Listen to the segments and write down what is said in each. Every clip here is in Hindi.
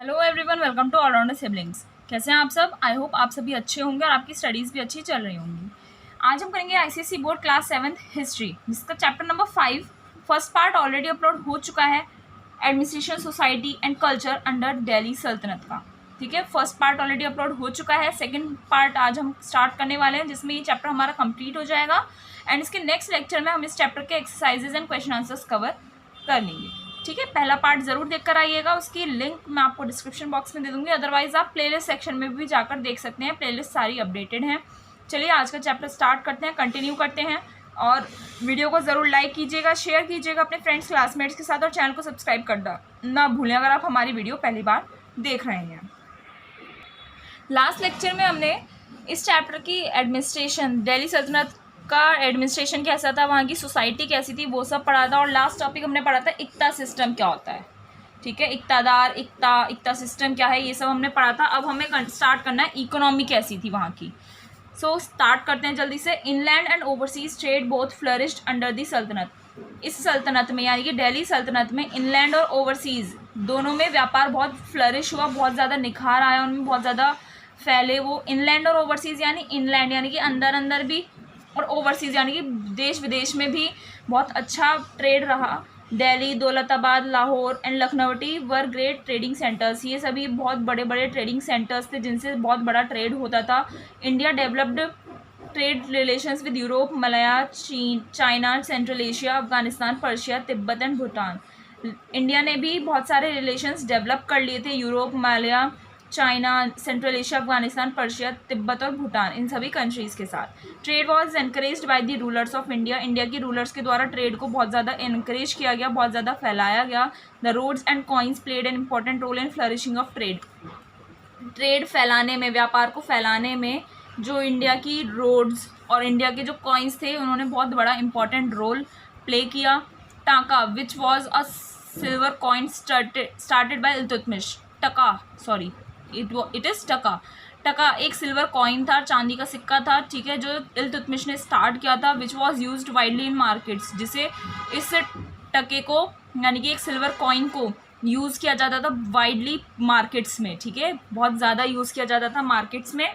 Hello everyone, welcome to allrounder siblings. कैसे हैं आप सब? आई होप आप सभी अच्छे होंगे और आपकी स्टडीज़ भी अच्छी चल रही होंगी। आज हम करेंगे ICSE board class 7th history, जिसका chapter number 5 first part already upload हो चुका है, administration society and culture under Delhi Sultanate का। ठीक है, फर्स्ट पार्ट ऑलरेडी अपलोड हो चुका है। सेकेंड पार्ट आज हम स्टार्ट करने वाले हैं, जिसमें ये चैप्टर हमारा कंप्लीट हो जाएगा एंड इसके नेक्स्ट लेक्चर में हम इस चैप्टर के exercises and question answers cover कर लेंगे। ठीक है, पहला पार्ट जरूर देख कर आइएगा, उसकी लिंक मैं आपको डिस्क्रिप्शन बॉक्स में दे दूंगी। अदरवाइज आप प्लेलिस्ट सेक्शन में भी जाकर देख सकते हैं, प्लेलिस्ट सारी अपडेटेड हैं। चलिए आज का चैप्टर स्टार्ट करते हैं, कंटिन्यू करते हैं। और वीडियो को ज़रूर लाइक कीजिएगा, शेयर कीजिएगा अपने फ्रेंड्स क्लासमेट्स के साथ और चैनल को सब्सक्राइब करना ना भूलें अगर आप हमारी वीडियो पहली बार देख रहे हैं। लास्ट लेक्चर में हमने इस चैप्टर की एडमिनिस्ट्रेशन, दिल्ली सल्तनत का एडमिनिस्ट्रेशन कैसा था, वहाँ की सोसाइटी कैसी थी, वो सब पढ़ा था। और लास्ट टॉपिक हमने पढ़ा था इक्ता सिस्टम क्या होता है। ठीक है, इक्तादार, इक्ता सिस्टम क्या है, ये सब हमने पढ़ा था। अब हमें स्टार्ट करना है इकोनॉमी कैसी थी वहाँ की। सो स्टार्ट करते हैं जल्दी से। Inland and overseas trade both flourished under the सल्तनत। इस सल्तनत में यानी कि दिल्ली सल्तनत में इनलैंड और ओवरसीज दोनों में व्यापार बहुत फ्लरिश हुआ, बहुत ज़्यादा निखार आया, उनमें बहुत ज़्यादा फैले वो। इनलैंड और ओवरसीज यानी इनलैंड यानी कि अंदर अंदर भी, और ओवरसीज़ यानी कि देश विदेश में भी बहुत अच्छा ट्रेड रहा। Delhi, Daulatabad, Lahore and Lakhnauti were great trading centres. ये सभी बहुत बड़े बड़े ट्रेडिंग सेंटर्स थे जिनसे बहुत बड़ा ट्रेड होता था। India developed trade relations with Europe, मलया, चीन, China, central Asia, Afghanistan, Persia, Tibet and Bhutan. India ने भी बहुत सारे रिलेशंस डेवलप कर लिए थे यूरोप, मलया, China, central Asia, Afghanistan, Persia, Tibet और भूटान, इन सभी कंट्रीज़ के साथ। Trade was encouraged by the rulers of India. India की रूलर्स के द्वारा ट्रेड को बहुत ज़्यादा इनकरेज किया गया, बहुत ज़्यादा फैलाया गया। The roads and coins played an important role in flourishing of trade. Trade फैलाने में, व्यापार को फैलाने में जो इंडिया की रोड्स और इंडिया के जो कॉइन्स थे, उन्होंने बहुत बड़ा इंपॉर्टेंट रोल प्ले किया। टाका which was a silver coin started by Iltutmish. It is टका। टका एक सिल्वर कॉइन था, चांदी का सिक्का था, ठीक है, जो इल्तुतमिश ने स्टार्ट किया था। Which was used widely in markets, जिसे इस टके को यानी कि एक सिल्वर कॉइन को यूज़ किया जाता था वाइडली मार्केट्स में। ठीक है, बहुत ज़्यादा यूज़ किया जाता था मार्केट्स में।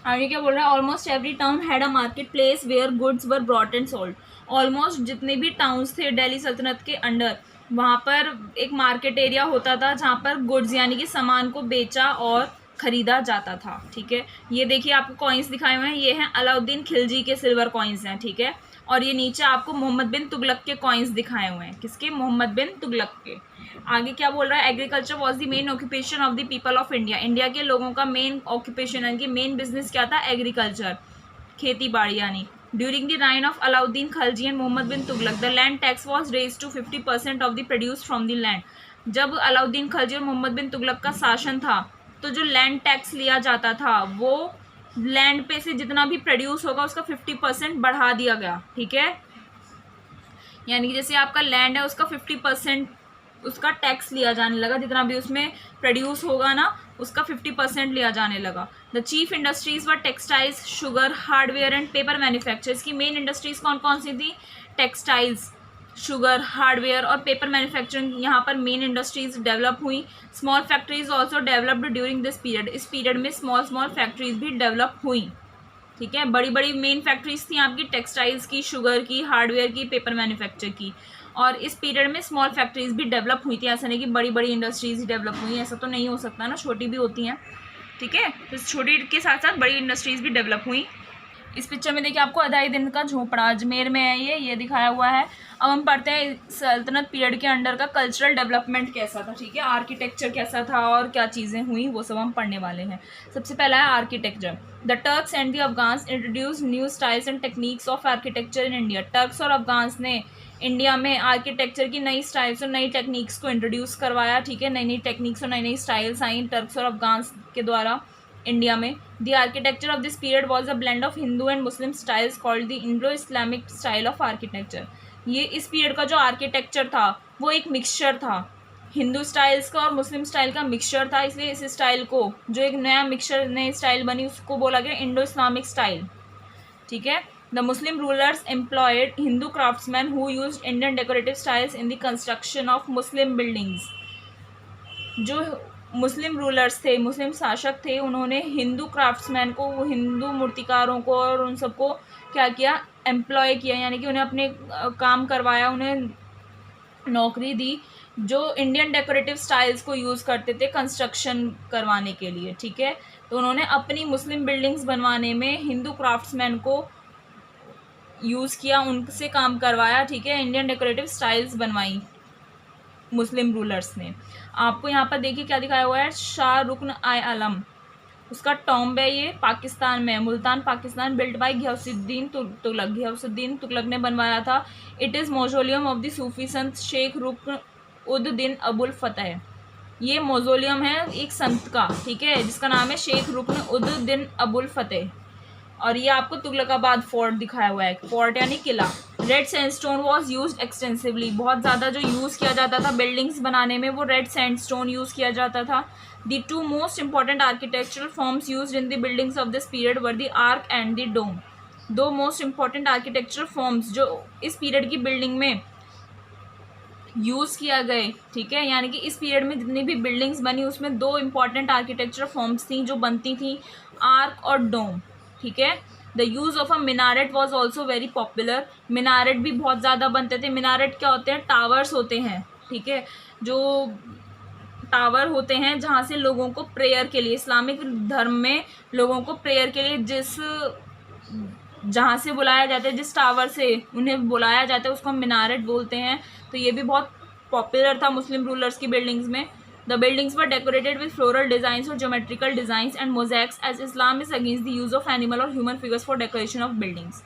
आगे क्या बोल रहा है? Almost every town had a market place where goods were brought and sold. Almost जितने भी टाउन्स थे दिल्ली सल्तनत के अंडर, वहाँ पर एक मार्केट एरिया होता था जहाँ पर गुड्स यानी कि सामान को बेचा और ख़रीदा जाता था। ठीक है, ये देखिए आपको कॉइन्स दिखाए हुए हैं, ये हैं अलाउद्दीन खिलजी के सिल्वर कॉइन्स हैं। ठीक है, और ये नीचे आपको मोहम्मद बिन तुगलक के कॉइन्स दिखाए हुए हैं। किसके? मोहम्मद बिन तुगलक के। आगे क्या बोल रहा है? Agriculture was the main occupation of the people of India. India के लोगों का मेन ऑक्यूपेशन यानी कि मेन बिजनेस क्या था? एग्रीकल्चर, खेती बाड़ी यानी। During the reign of Alauddin Khilji and Muhammad bin Tughlaq, the land tax was raised to 50% of the produce from the land. जब अलाउद्दीन खिलजी और मोहम्मद बिन तुगलक का शासन था, तो जो लैंड टैक्स लिया जाता था वो लैंड पे से जितना भी प्रोड्यूस होगा उसका 50% बढ़ा दिया गया। ठीक है, यानी कि जैसे आपका लैंड है उसका 50% उसका टैक्स लिया जाने लगा, जितना भी उसमें प्रोड्यूस होगा ना उसका 50% लिया जाने लगा। The chief industries were textiles, sugar, hardware and paper manufactures. की मेन इंडस्ट्रीज कौन कौन सी थी? टेक्सटाइल्स, शुगर, हार्डवेयर और पेपर मैन्युफैक्चरिंग, यहाँ पर मेन इंडस्ट्रीज डेवलप हुई। Small factories also developed during this period. इस पीरियड में स्मॉल फैक्ट्रीज भी डेवलप हुई। ठीक है, बड़ी बड़ी मेन फैक्ट्रीज थी आपकी टेक्सटाइल्स की, शुगर की, हार्डवेयर की, पेपर मैन्युफैक्चर की। और इस पीरियड में स्मॉल फैक्ट्रीज भी डेवलप हुई थी। ऐसा नहीं कि बड़ी बड़ी इंडस्ट्रीज ही डेवलप हुई, ऐसा तो नहीं हो सकता ना, छोटी भी होती हैं। ठीक है, तो छोटी के साथ साथ बड़ी इंडस्ट्रीज भी डेवलप हुई। इस पिक्चर में देखिए आपको अढ़ाई दिन का झोपड़ा अजमेर में है, ये दिखाया हुआ है। अब हम पढ़ते हैं सल्तनत पीरियड के अंडर का कल्चरल डेवलपमेंट कैसा था। ठीक है, आर्किटेक्चर कैसा था और क्या चीज़ें हुई वो सब हम पढ़ने वाले हैं। सबसे पहला है architecture. The Turks and the Afghans introduce new styles and techniques of architecture in India. Turks और अफगान्स ने इंडिया में आर्किटेक्चर की नई स्टाइल्स और नई टेक्निक्स को इंट्रोड्यूस करवाया। ठीक है, नई नई टेक्निक्स और नई नई स्टाइल्स आई टर्क्स और अफगान्स के द्वारा इंडिया में। The architecture of this period was a blend of Hindu and Muslim styles called the Indo Islamic style of architecture. ये इस पीरियड का जो आर्किटेक्चर था वो एक मिक्सचर था, हिंदू स्टाइल्स का और मुस्लिम स्टाइल का मिक्सचर था। इसलिए इस स्टाइल को, जो एक नया मिक्सचर, नई स्टाइल बनी, उसको बोला गया इंडो इस्लामिक स्टाइल। ठीक है, the Muslim rulers employed Hindu craftsman who used Indian decorative styles in the construction of Muslim buildings. जो मुस्लिम रूलर्स थे, मुस्लिम शासक थे, उन्होंने हिंदू क्राफ्ट्समैन को, हिंदू मूर्तिकारों को और उन सबको क्या किया, एम्प्लॉय किया, यानी कि उन्हें अपने काम करवाया, उन्हें नौकरी दी, जो इंडियन डेकोरेटिव स्टाइल्स को यूज़ करते थे कंस्ट्रक्शन करवाने के लिए, ठीक है। तो उन्होंने अपनी मुस्लिम बिल्डिंग्स बनवाने में हिंदू क्राफ्ट्समैन को यूज़ किया, उनसे काम करवाया, ठीक है। इंडियन डेकोरेटिव स्टाइल्स बनवाई मुस्लिम रूलर्स ने। आपको यहाँ पर देखिए क्या दिखाया हुआ है, शाह रुकन आई आलम, उसका टॉम्ब है, ये पाकिस्तान में, मुल्तान पाकिस्तान, बिल्ट बाय घियासुद्दीन तुगलक, घियासुद्दीन तुगलक ने बनवाया था। It is मौजोलियम of the Sufi संत शेख रुकन उद दिन अबुल फतेह, ये मौजोलियम है एक संत का, ठीक है, जिसका नाम है शेख रुकन उद दिन अबुल फतेह। और ये आपको तुगलकाबाद फोर्ट दिखाया हुआ है, फोर्ट यानी किला। Red sandstone was used extensively, बहुत ज़्यादा जो यूज़ किया जाता था बिल्डिंग्स बनाने में वो रेड सैंडस्टोन यूज़ किया जाता था। The two most important architectural forms use in the buildings of this period were the arch and the dome. दो मोस्ट इंपॉर्टेंट आर्किटेक्चरल फॉर्म्स जो इस पीरियड की बिल्डिंग में यूज़ किया गए, ठीक है, यानी कि इस पीरियड में जितनी भी बिल्डिंग्स बनी उसमें दो इंपॉर्टेंट आर्किटेक्चरल फॉर्म्स थी जो बनती थी, आर्क और डोम, ठीक है। The use of a minaret was also very popular, minaret भी बहुत ज़्यादा बनते थे। मिनारेट क्या होते हैं, टावर्स होते हैं, ठीक है, जो टावर होते हैं जहाँ से लोगों को प्रेयर के लिए, इस्लामिक धर्म में लोगों को प्रेयर के लिए जहाँ से बुलाया जाता है, जिस टावर से उन्हें बुलाया जाता है उसको हम मिनारेट बोलते हैं। तो ये भी बहुत पॉपुलर था मुस्लिम रूलर्स की बिल्डिंग्स में। The buildings were decorated with floral designs और geometrical designs and mosaics as Islam is against the use of animal और human figures for decoration of buildings.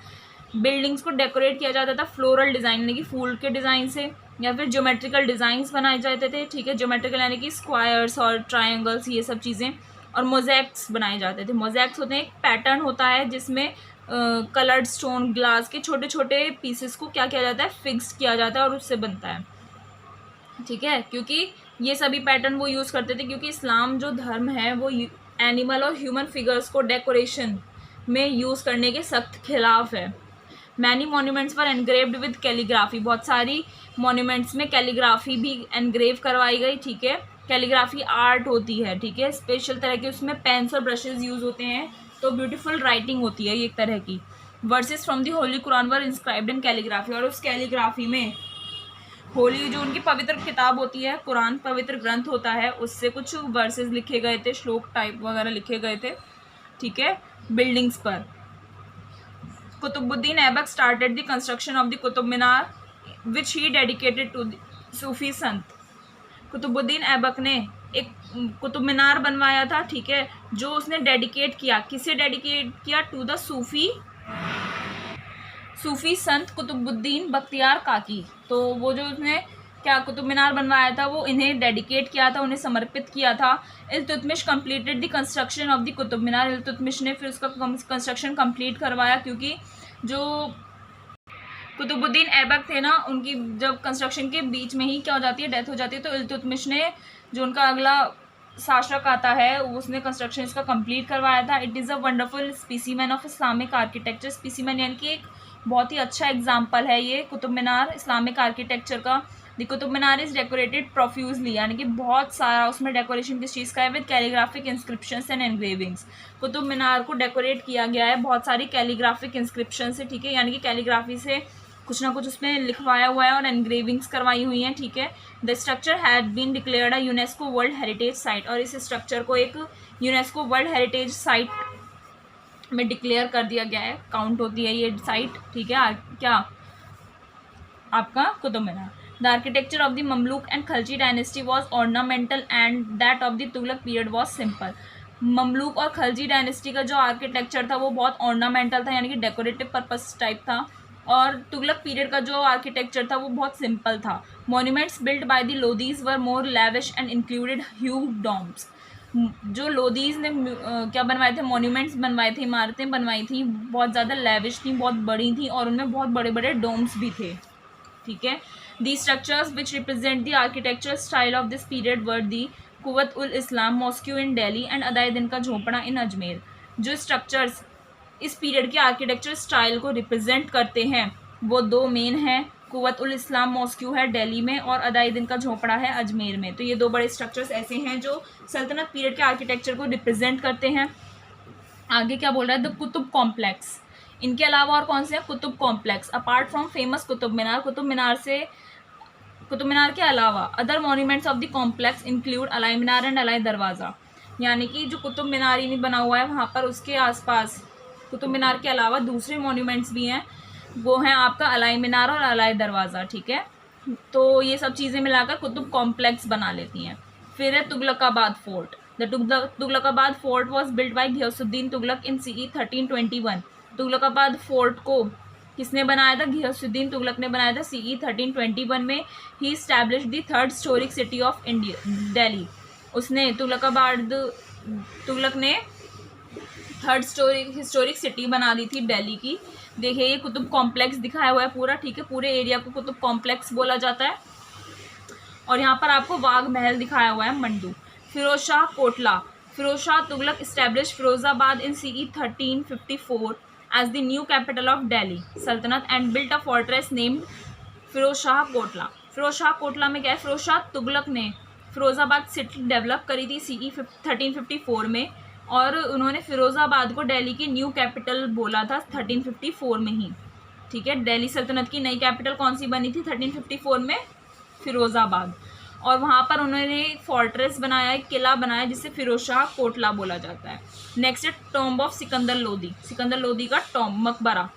Buildings को डेकोरेट किया जाता था फ्लोरल डिज़ाइन यानी कि फूल के डिज़ाइन से, या फिर ज्योमेट्रिकल डिज़ाइंस बनाए जाते थे, ठीक है, ज्योमेट्रिकल यानी कि स्क्वायर्स और ट्रायंगल्स, ये सब चीज़ें, और मोज़ैक्स बनाए जाते थे। मोज़ैक्स होते हैं एक पैटर्न होता है जिसमें कलर्ड स्टोन ग्लास के छोटे छोटे पीसेस को क्या किया जाता है, फिक्स्ड किया जाता है और उससे बनता है, ठीक है। क्योंकि ये सभी पैटर्न वो यूज़ करते थे क्योंकि इस्लाम जो धर्म है वो एनिमल और ह्यूमन फिगर्स को डेकोरेशन में यूज़ करने के सख्त खिलाफ है। Many monuments were engraved with calligraphy, बहुत सारी मॉन्यूमेंट्स में कैलीग्राफी भी एनग्रेव करवाई गई, ठीक है। कैलीग्राफी आर्ट होती है, ठीक है, स्पेशल तरह के, उसमें पेन्स और ब्रशेज यूज़ होते हैं, तो ब्यूटीफुल राइटिंग होती है ये एक तरह की। Versus from the Holi Quran were inscribed in calligraphy, और उस कैलीग्राफी में होली जो उनकी पवित्र किताब होती है, कुरान पवित्र ग्रंथ होता है, उससे कुछ वर्सेस लिखे गए थे, श्लोक टाइप वगैरह लिखे गए थे, ठीक है, बिल्डिंग्स पर। Qutbuddin Aibak started the construction of the Qutub Minar which he dedicated to Sufi sant. Qutbuddin Aibak ने एक कुतुब मीनार बनवाया था, ठीक है, जो उसने डेडिकेट किया, किसे डेडिकेट किया, टू द सूफी संत कुतुबुद्दीन बख्तियार काकी। तो वो जो उसने क्या कुतुब मीनार बनवाया था वो इन्हें डेडिकेट किया था, उन्हें समर्पित किया था। Iltutmish completed the construction of the Qutub Minar, Iltutmish ने फिर उसका कंस्ट्रक्शन कंप्लीट करवाया, क्योंकि जो कुतुबुद्दीन ऐबक थे ना, उनकी जब कंस्ट्रक्शन के बीच में ही क्या हो जाती है, डेथ हो जाती है, तो इल्तुतमिश ने जो उनका अगला शासक आता है उसने कंस्ट्रक्शन इसका कंप्लीट करवाया था। It is a wonderful specimen of Islamic architecture, specimen यानी कि एक बहुत ही अच्छा एग्जाम्पल है ये कुतुब मीनार इस्लामिक आर्किटेक्चर का। The Qutub Minar is decorated profusely, यानी कि बहुत सारा उसमें डेकोरेशन किस चीज़ का है, with calligraphic inscriptions and engravings. Qutub Minar को डेकोरेट किया गया है बहुत सारी कैलीग्राफिक इंस्क्रिप्शन से, ठीक है, यानी कि कैलीग्राफी से कुछ ना कुछ उसमें लिखवाया हुआ है और एनग्रेविंग्स करवाई हुई हैं, ठीक है। The structure had been declared a UNESCO world heritage site, और इस स्ट्रक्चर को एक यूनेस्को वर्ल्ड हेरिटेज साइट में डिक्लेयर कर दिया गया है, काउंट होती है ये साइट, ठीक है। क्या आपका Qutub Minar. The architecture of the Mamluk and Khalji dynasty was ornamental and that of the Tughlaq period was simple. Mamluk और खलजी डायनेस्टी का जो आर्किटेक्चर था वो बहुत ऑर्नामेंटल था, यानी कि डेकोरेटिव पर्पस टाइप था, और तुगलक पीरियड का जो आर्किटेक्चर था वो बहुत सिंपल था। Monuments built by the Lodis were more lavish and included huge domes. जो लोदीज ने क्या बनवाए थे, मॉन्यूमेंट्स बनवाए थे, इमारतें बनवाई थी, बहुत ज़्यादा लैविश थी, बहुत बड़ी थी, और उनमें बहुत बड़े बड़े डोम्स भी थे, ठीक है। The structures which represent the architectural style of this period were the Quwwat ul Islam mosque in Delhi and Adhai Din Ka झोपड़ा इन अजमेर। जो स्ट्रक्चर्स इस पीरियड के आर्किटेक्चर स्टाइल को रिप्रेजेंट करते हैं वो दो मेन हैं, कुव्वत उल इस्लाम मॉस्क्यू है दिल्ली में, और अदाई-दिन का झोपड़ा है अजमेर में। तो ये 2 बड़े स्ट्रक्चर्स ऐसे हैं जो सल्तनत पीरियड के आर्किटेक्चर को रिप्रेजेंट करते हैं। आगे क्या बोल रहा है, द कुतुब कॉम्प्लेक्स। इनके अलावा और कौन से हैं, Qutub complex. Apart from famous Qutub Minar, Qutub Minar के अलावा other monuments of the complex include Alai Minar and Alai Darwaza. यानी कि जो कुतुब मीनार ही बना हुआ है वहाँ पर उसके आसपास कुतुब मीनार के अलावा दूसरे मॉन्यूमेंट्स भी हैं, वो हैं आपका अलाई मीनार और अलाई दरवाज़ा, ठीक है। तो ये सब चीज़ें मिलाकर कुतुब कॉम्प्लेक्स बना लेती हैं। फिर है Tughlaqabad fort. The Tughlaqabad fort was build by Ghiyasuddin Tughlaq in CE 1321। Tughlaqabad fort को किसने बनाया था, घियासुद्दीन तुगलक ने बनाया था CE 1321 में। He establish the 3rd historic city of India Delhi. उसने तुगलक ने 3rd हिस्टोरिक सिटी बना दी थी दिल्ली की। देखिए ये कुतुब कॉम्प्लेक्स दिखाया हुआ है पूरा, ठीक है। पूरे एरिया को कुतुब कॉम्प्लेक्स बोला जाता है। और यहाँ पर आपको वाघ महल दिखाया हुआ है mandu. Firoz Shah Kotla. Firoz Shah Tughlaq establish Firozabad in CE 1354 as the new capital of Delhi Sultanate and built a fortress named Firoz Shah Kotla. Firoz Shah Kotla में क्या है, फिरोज शाह तुगलक ने फिरोजाबाद सिटी डेवलप करी थी CE 1354 में, और उन्होंने फिरोजाबाद को दिल्ली की न्यू कैपिटल बोला था 1354 में ही, ठीक है। दिल्ली सल्तनत की नई कैपिटल कौन सी बनी थी 1354 में, फिरोजाबाद। और वहाँ पर उन्होंने फोर्ट्रेस बनाया, एक किला बनाया जिसे फिरोज शाह कोटला बोला जाता है। नेक्स्ट है टॉम्ब ऑफ सिकंदर लोदी। सिकंदर लोदी का टॉम्ब, मकबरा।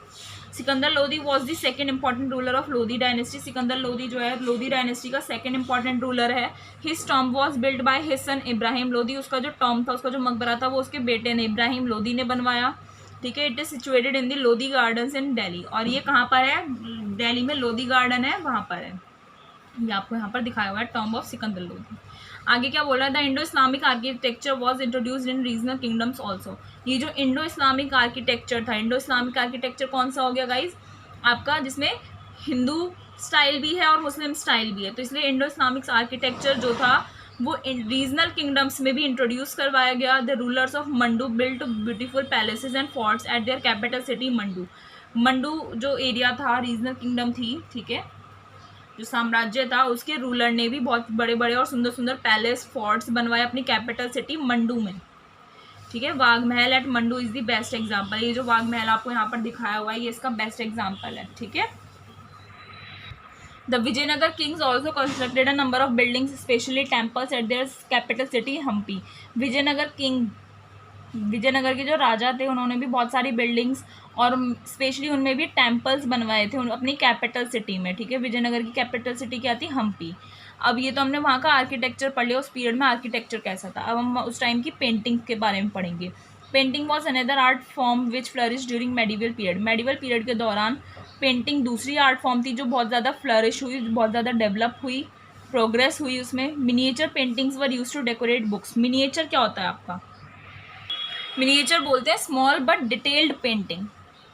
Sikandar Lodi was the second important ruler of Lodi dynasty. Sikandar Lodi जो है लोदी डायनेस्टी का सेकेंड इंपॉर्टेंट रूलर है। His tomb was build by his son Ibrahim Lodi. उसका जो टॉम्ब था, उसका जो मकबरा था, वो उसके बेटे ने इब्राहिम लोदी ने बनवाया, ठीक है। It is situated in the Lodi gardens in Delhi. और ये कहाँ पर है, दिल्ली में लोदी गार्डन है, वहाँ पर है। ये आपको यहाँ पर दिखाया हुआ है टॉम्ब ऑफ सिकंदर लोदी। आगे क्या बोल रहा है, the Indo Islamic architecture was introduced in regional kingdoms also. ये जो इंडो इस्लामिक आर्किटेक्चर था, इंडो इस्लामिक आर्किटेक्चर कौन सा हो गया गाइज आपका, जिसमें हिंदू स्टाइल भी है और मुस्लिम स्टाइल भी है। तो इसलिए इंडो इस्लामिक आर्किटेक्चर जो था वो रीजनल किंगडम्स में भी इंट्रोड्यूस करवाया गया। The rulers of mandu built beautiful palaces and forts eight their capital city mandu. Mandu जो एरिया था, रीजनल किंगडम थी, ठीक है, जो साम्राज्य था, उसके रूलर ने भी बहुत बड़े बड़े और सुंदर सुंदर पैलेस फोर्ट्स बनवाए अपनी कैपिटल सिटी मंडू में, ठीक है। Wagh Mahal at Mandu is the best example. ये जो वाघ महल आपको यहाँ पर दिखाया हुआ है, ये इसका बेस्ट एग्जाम्पल है, ठीक है। The Vijayanagar kings also constructed a number of buildings specially temples at their capital city Hampi. Vijayanagar के जो राजा थे उन्होंने भी बहुत सारी बिल्डिंग्स और स्पेशली उनमें भी टेम्पल्स बनवाए थे अपनी कैपिटल सिटी में, ठीक है। विजयनगर की कैपिटल सिटी क्या थी, हम्पी। अब ये तो हमने वहाँ का आर्किटेक्चर पढ़ लिया, उस पीरियड में आर्किटेक्चर कैसा था। अब हम उस टाइम की पेंटिंग के बारे में पढ़ेंगे। Painting was another art form which flourish during medieval period. Medieval period के दौरान पेंटिंग दूसरी आर्ट फॉर्म थी जो बहुत ज़्यादा फ्लरिश हुई, बहुत ज़्यादा डेवलप हुई, प्रोग्रेस हुई उसमें। Miniature paintings were use to decorate books. Miniature क्या होता है आपका, मिनिएचर बोलते हैं स्मॉल बट डिटेल्ड पेंटिंग,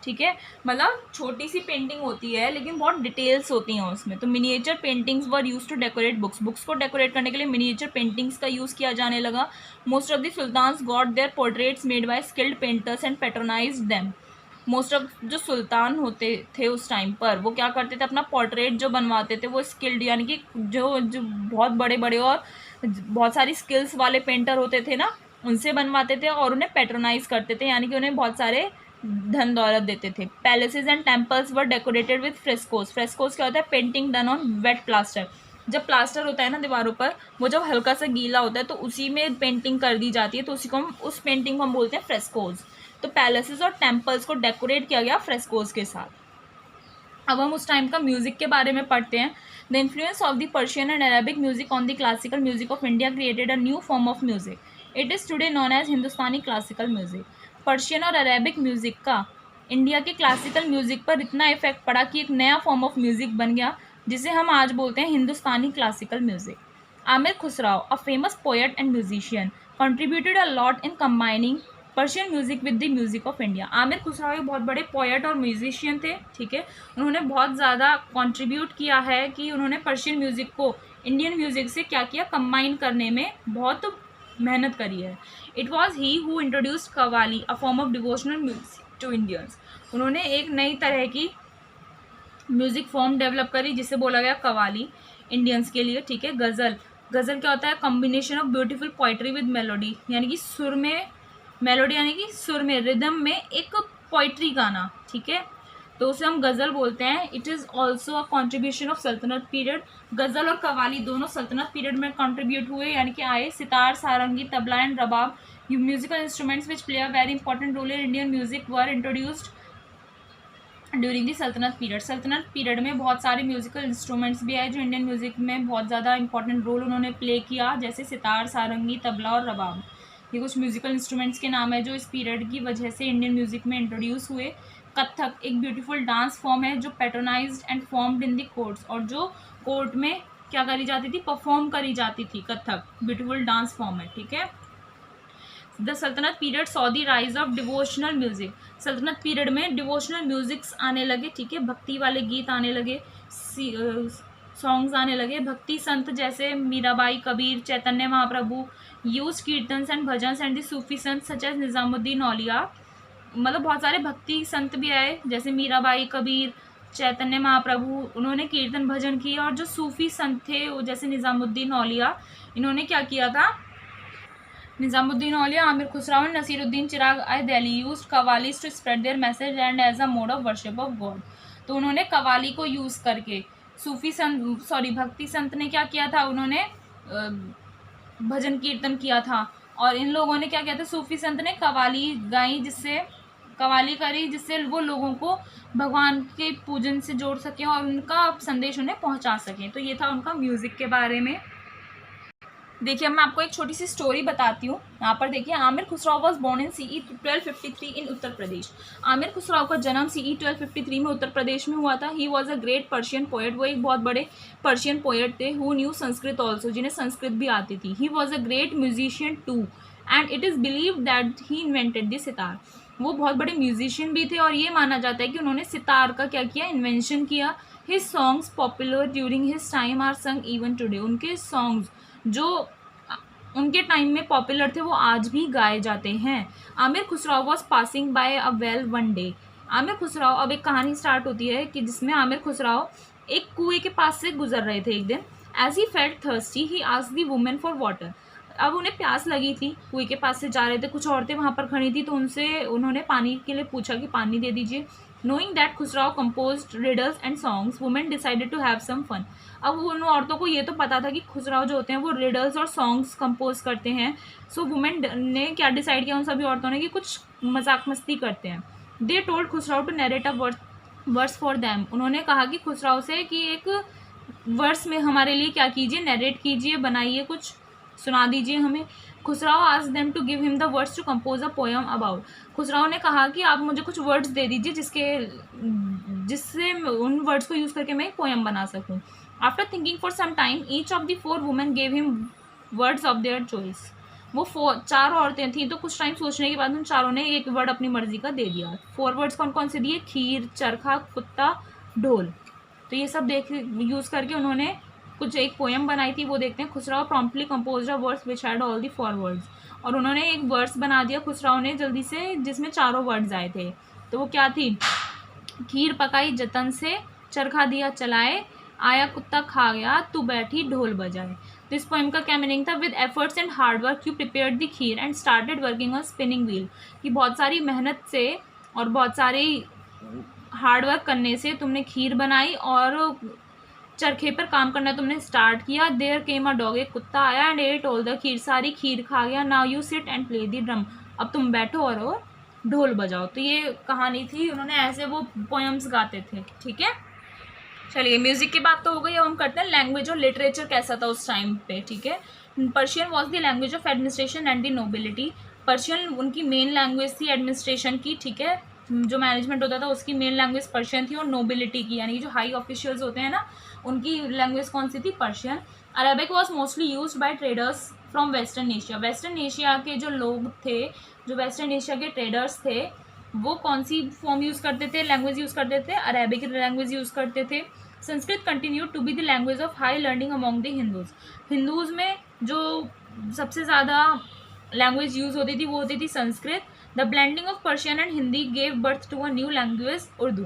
ठीक है। मतलब छोटी सी पेंटिंग होती है लेकिन बहुत डिटेल्स होती हैं उसमें। तो miniature paintings were use to decorate books. Books को डेकोरेट करने के लिए मिनिएचर पेंटिंग्स का यूज़ किया जाने लगा। Most of the sultans got their portraits made by skilled painters and patronised them. Most of जो सुल्तान होते थे उस टाइम पर, वो क्या करते थे, अपना पोर्ट्रेट जो बनवाते थे वो स्किल्ड यानी कि जो बहुत बड़े बड़े और बहुत सारी स्किल्स वाले पेंटर होते थे ना, उनसे बनवाते थे और उन्हें पैट्रोनाइज करते थे, यानी कि उन्हें बहुत सारे धन दौलत देते थे। Palaces and temples were decorated with frescoes. Frescoes क्या होता है, painting done on wet plaster. जब प्लास्टर होता है ना दीवारों पर, वो जब हल्का सा गीला होता है तो उसी में पेंटिंग कर दी जाती है, तो उसी को हम उस पेंटिंग को हम बोलते हैं फ्रेस्कोस। तो पैलेसेस और टेम्पल्स को डेकोरेट किया गया फ्रेस्कोस के साथ। अब हम उस टाइम का म्यूजिक के बारे में पढ़ते हैं। The influence of the Persian and Arabic music on the classical music of India created a new form of music. It is today known as Hindustani classical music. Persian और अरेबिक म्यूज़िक का इंडिया के क्लासिकल म्यूज़िक पर इतना इफेक्ट पड़ा कि एक नया फॉर्म ऑफ म्यूज़िक बन गया जिसे हम आज बोलते हैं Hindustani classical music. Amir Khusrau, a famous poet and musician, contributed a lot in combining Persian music with the music of India. Amir Khusrau एक बहुत बड़े पोएट और म्यूजिशियन थे, ठीक है। उन्होंने बहुत ज़्यादा कंट्रीब्यूट किया है कि उन्होंने पर्शियन म्यूज़िक को इंडियन म्यूज़िक से क्या किया, कंबाइन करने में बहुत मेहनत करी है। It was he who introduced qawwali, a form of devotional music to Indians. उन्होंने एक नई तरह की म्यूजिक फॉर्म डेवलप करी जिसे बोला गया कवाली इंडियंस के लिए, ठीक है। गज़ल, गज़ल क्या होता है, combination of beautiful poetry with melody, यानी कि सुर में मेलोडी, यानी कि सुर में रिदम में एक पोइट्री गाना, ठीक है, तो उसे हम गज़ल बोलते हैं। It is also a contribution of सल्तनत पीरियड। गज़ल और कवाली दोनों सल्तनत पीरियड में कंट्रीब्यूट हुए, यानी कि आए। Sitar, sarangi, tabla and rabab, musical instruments which play a very important role in Indian music were introduced during the sultanate period. सल्तनत पीरियड में बहुत सारे म्यूजिकल इंस्ट्रूमेंट्स भी आए जो इंडियन म्यूजिक में बहुत ज़्यादा इंपॉर्टेंट रोल उन्होंने प्ले किया, जैसे सितार, सारंगी, तबला और रबाब। ये कुछ म्यूजिकल इंस्ट्रूमेंट्स के नाम है जो इस पीरियड की वजह से इंडियन म्यूजिक में इंट्रोड्यूस हुए। कथक एक ब्यूटीफुल डांस फॉर्म है जो patronised and formed in the courts, और जो कोर्ट में क्या करी जाती थी, परफॉर्म करी जाती थी। कथक ब्यूटीफुल डांस फॉर्म है, ठीक है। द सल्तनत period saw the rise of devotional music. सल्तनत पीरियड में डिवोशनल म्यूजिक्स आने लगे, ठीक है, भक्ति वाले गीत आने लगे, सॉन्ग्स आने लगे। भक्ति संत जैसे Mirabai, Kabir, Chaitanya Mahaprabhu use kirtans and bhajans and the Sufi sant such as Nizamuddin औलिया, मतलब बहुत सारे भक्ति संत भी आए जैसे मीराबाई, कबीर, चैतन्य महाप्रभु, उन्होंने कीर्तन भजन किए। और जो सूफी संत थे वो जैसे निज़ामुद्दीन औलिया, इन्होंने क्या किया था, Nizamuddin Auliya, Amir Khusro and Nasiruddin Chirag i Delhi used qawwalis to spread their message and as a mode of worship of God. तो उन्होंने कवाली को यूज़ करके, सूफी संत भक्ति संत ने क्या किया था, उन्होंने भजन कीर्तन किया था, और इन लोगों ने क्या किया था, सूफी संत ने कवाली गाई, जिससे कवाली करी जिससे वो लोगों को भगवान के पूजन से जोड़ सकें और उनका संदेश उन्हें पहुंचा सकें। तो ये था उनका म्यूज़िक के बारे में। देखिए मैं आपको एक छोटी सी स्टोरी बताती हूँ। यहाँ पर देखिए, Amir Khusro was born in CE 1253 in Uttar Pradesh. Amir Khusro का जन्म CE 1253 में उत्तर प्रदेश में हुआ था। He was a great Persian poet, वो एक बहुत बड़े पर्शियन पोएट थे। हु न्यू संस्कृत ऑल्सो, जिन्हें संस्कृत भी आती थी। He was a great musician too and it is believe that he invented the sitar. वो बहुत बड़े म्यूजिशियन भी थे और ये माना जाता है कि उन्होंने सितार का क्या किया, इन्वेंशन किया। His songs popular during his time are sung even today. उनके सॉन्ग्स जो उनके टाइम में पॉपुलर थे वो आज भी गाए जाते हैं। Aamir Khusro was passing by a well one day. Aamir Khusro, अब एक कहानी स्टार्ट होती है कि जिसमें आमिर खुसरो एक कुएं के पास से गुजर रहे थे एक दिन। As he felt thirsty he asked the women for water. अब उन्हें प्यास लगी थी, कुएं के पास से जा रहे थे, कुछ औरतें वहाँ पर खड़ी थी, तो उन्होंने पानी के लिए पूछा कि पानी दे दीजिए। Knowing that Khusro composed riddles and songs, women decided to have some fun. अब उन औरतों को ये तो पता था कि खुसरो जो होते हैं वो रिडल्स और सॉन्ग्स कंपोज करते हैं। सो वुमेन ने क्या डिसाइड किया उन सभी औरतों ने कि कुछ मजाक मस्ती करते हैं। They told Khusro to narrate a verse for them. उन्होंने कहा कि खुसरो से कि एक वर्स में हमारे लिए क्या कीजिए, नरेट कीजिए, बनाइए, कुछ सुना दीजिए हमें। Khusro asked them to give him the words to compose a poem about. Khusro ने कहा कि आप मुझे कुछ वर्ड्स दे दीजिए जिससे उन वर्ड्स को यूज़ करके मैं एक पोएम बना सकूं। After thinking for some time each of the 4 women gave him words of their choice. वो 4 औरतें थीं, तो कुछ टाइम सोचने के बाद उन चारों ने एक वर्ड अपनी मर्जी का दे दिया। 4 वर्ड्स कौन कौन से दिए, खीर, चरखा, कुत्ता, ढोल। तो ये सब यूज़ करके उन्होंने कुछ एक पोएम बनाई थी, वो देखते हैं। Khusro promptly composed a verse which had all the 4 words. और उन्होंने एक वर्स बना दिया खुसरो ने जल्दी से, जिसमें 4 वर्ड्स आए थे। तो वो क्या थी, खीर पकाई जतन से, चरखा दिया चलाए, आया कुत्ता खा गया, तू बैठी ढोल बजाए। तो इस पोएम का क्या मीनिंग था, with efforts and hard work you prepared the kheer and started working on spinning wheel. कि बहुत सारी मेहनत से और बहुत सारी हार्ड वर्क करने से तुमने खीर बनाई और चरखे पर काम करना तुमने स्टार्ट किया। देयर केम अ डॉग, एक कुत्ता आया, एंड एट ऑल द खीर, सारी खीर खा गया। Now you sit and play the drum, अब तुम बैठो और ढोल बजाओ। तो ये कहानी थी, उन्होंने ऐसे वो पोएम्स गाते थे, ठीक है। चलिए म्यूजिक की बात तो हो गई, अब हम करते हैं लैंग्वेज और लिटरेचर कैसा था उस टाइम पे, ठीक है। Persian was the language of administration and the nobility. Persian उनकी मेन लैंग्वेज थी एडमिनिस्ट्रेशन की, ठीक है, जो मैनेजमेंट होता था उसकी मेन लैंग्वेज पर्शियन थी। और नोबिलिटी की, यानी जो हाई ऑफिशियल्स होते हैं ना, उनकी लैंग्वेज कौन सी थी, Persian. Arabic was mostly used by traders from western Asia. Western Asia के जो लोग थे, जो वेस्टर्न एशिया के ट्रेडर्स थे, वो कौन सी फॉर्म यूज़ करते थे, लैंग्वेज यूज़ करते थे, अरेबिक लैंग्वेज यूज़ करते थे। Sanskrit continue to be the language of high learning among the Hindus. Hindus में जो सबसे ज़्यादा लैंग्वेज यूज़ होती थी वो होती थी Sanskrit. The blending of Persian and Hindi gave birth to a new language, Urdu.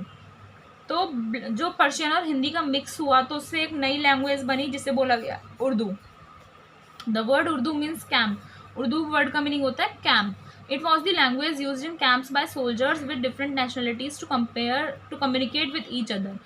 तो जो पर्शियन और हिंदी का मिक्स हुआ तो उससे एक नई लैंग्वेज बनी जिसे बोला गया Urdu. The word Urdu means camp. Urdu word का मीनिंग होता है camp. It was the language use in camps by soldiers with different nationalities to communicate with each other.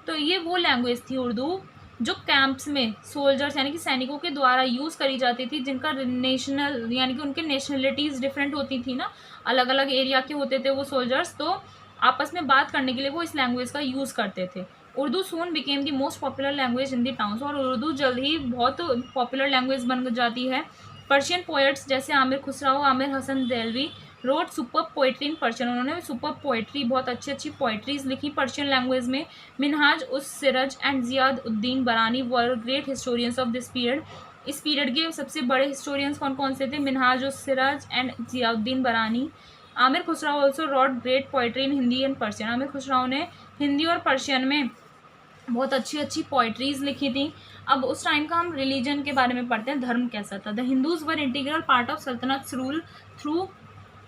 तो ये वो लैंग्वेज थी उर्दू जो कैंप्स में सोल्जर्स यानी कि सैनिकों के द्वारा यूज़ करी जाती थी, जिनका नेशनल यानी कि उनके नेशनलिटीज़ डिफरेंट होती थी ना, अलग अलग एरिया के होते थे वो सोल्जर्स, तो आपस में बात करने के लिए वो इस लैंग्वेज का यूज़ करते थे। Urdu soon became the most popular language in the towns, और उर्दू जल्द ही बहुत पॉपुलर लैंग्वेज बन जाती है। पर्शियन पोएट्स जैसे Amir Khusro, Amir Hasan Dehlvi wrote superb poetry in Persian, उन्होंने सुपर पोइट्री बहुत अच्छी अच्छी पोइट्रीज लिखी पर्शियन लैंग्वेज में। मिनहाज उस सिरज एंड जियाद उद्दीन बरानी were great historians of this period. इस पीरियड के सबसे बड़े हिस्टोरियंस कौन कौन से थे? मिनहाज उस cirrus and Ziauddin Barani. Amir Khusro also wrote great poetry in Hindi and Persian, Amir Khusro ने हिंदी और पर्शियन में बहुत अच्छी अच्छी पोइट्रीज लिखी थी। अब उस टाइम का हम रिलीजन के बारे में पढ़ते हैं, धर्म कैसा था। The Hindus were integral part of sultanate rule through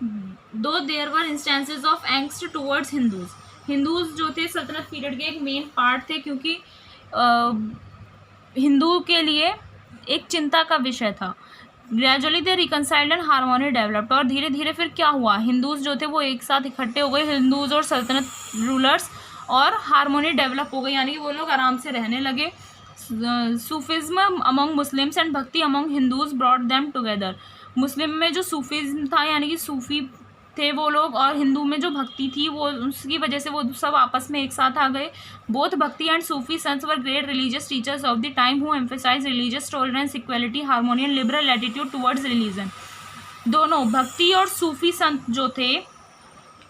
though there were instances of angst towards Hindus. Hindus जो थे सल्तनत पीरियड के एक मेन पार्ट थे, क्योंकि हिंदू के लिए एक चिंता का विषय था। Gradually they reconciled and harmony developed, और धीरे धीरे फिर क्या हुआ, हिंदूज जो थे वो एक साथ इकट्ठे हो गए, हिंदूज और सल्तनत रूलर्स, और हार्मोनी डेवलप हो गई, यानी कि वो लोग आराम से रहने लगे। Sufism among Muslims and bhakti among Hindus brought them together. Muslim में जो सूफिज्म था यानी कि सूफी थे वो लोग, और हिंदू में जो भक्ति थी वो उसकी वजह से वो सब आपस में एक साथ आ गए। Both bhakti and Sufi saints were great religious teachers of the time who emphasize religious tolerance, equality, harmony and liberal attitude towards religion. दोनों भक्ति और सूफी संत जो थे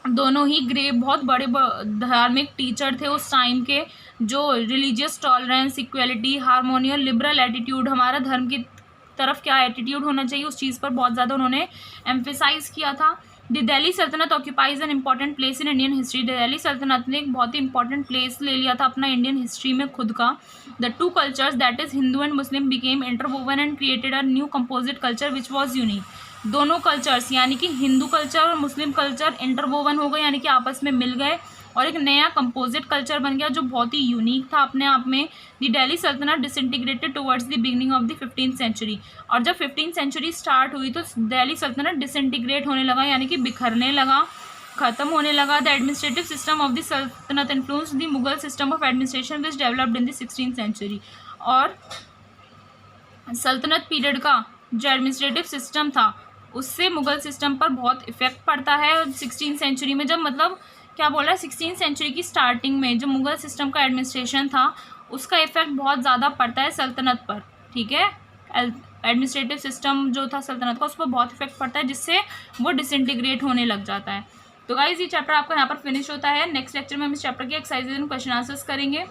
दोनों ही बहुत बड़े धार्मिक टीचर थे उस टाइम के, जो रिलीजियस टॉलरेंस, इक्वलिटी, हार्मोनी और लिबरल एटीट्यूड, हमारा धर्म की तरफ क्या एटीट्यूड होना चाहिए उस चीज़ पर बहुत ज़्यादा उन्होंने एम्फेसाइज किया था। द दिल्ली सल्तनत occupies an important place in Indian history. Delhi सल्तनत ने एक बहुत ही इंपॉर्टेंट प्लेस ले लिया था अपना इंडियन हिस्ट्री में खुद का। The two cultures that is Hindu and Muslim became interwoven and created a new composite culture which was unique. दोनों कल्चर्स यानी कि हिंदू कल्चर और मुस्लिम कल्चर इंटरवोवन हो गए, यानी कि आपस में मिल गए और एक नया कंपोजिट कल्चर बन गया जो बहुत ही यूनिक था अपने आप में। The Delhi sultanate disintegrated towards the beginning of the 15th century, और जब 15th सेंचुरी स्टार्ट हुई तो दिल्ली सल्तनत डिसइंटीग्रेट होने लगा, यानी कि बिखरने लगा, खत्म होने लगा। The administrative system of the sultanate influenced the Mughal system of administration which developed in the 16th century. और सल्तनत पीरियड का जो एडमिनिस्ट्रेटिव सिस्टम था उससे मुगल सिस्टम पर बहुत इफेक्ट पड़ता है। 16th सेंचुरी में जब मतलब क्या बोल रहा है 16th सेंचुरी की स्टार्टिंग में जो मुगल सिस्टम का एडमिनिस्ट्रेशन था उसका इफेक्ट बहुत ज़्यादा पड़ता है सल्तनत पर, ठीक है। एडमिनिस्ट्रेटिव सिस्टम जो था सल्तनत का उस पर बहुत इफेक्ट पड़ता है जिससे वो डिसइंटीग्रेट होने लग जाता है। तो गाइस ये चैप्टर आपका यहाँ पर फिनिश होता है। नेक्स्ट लेक्चर में हम इस चैप्टर के एक्सरसाइजेज एंड क्वेश्चन आंसर्स करेंगे।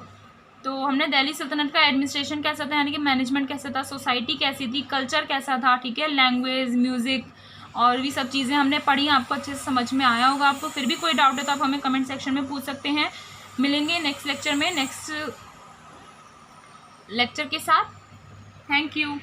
तो हमने दिल्ली सल्तनत का एडमिनिस्ट्रेशन कैसा था यानी कि मैनेजमेंट कैसा था, सोसाइटी कैसी थी, कल्चर कैसा था, ठीक है, लैंग्वेज, म्यूज़िक और भी सब चीज़ें हमने पढ़ी, आपको अच्छे से समझ में आया होगा। आपको फिर भी कोई डाउट है तो आप हमें कमेंट सेक्शन में पूछ सकते हैं। मिलेंगे नेक्स्ट लेक्चर में नेक्स्ट लेक्चर के साथ। Thank you.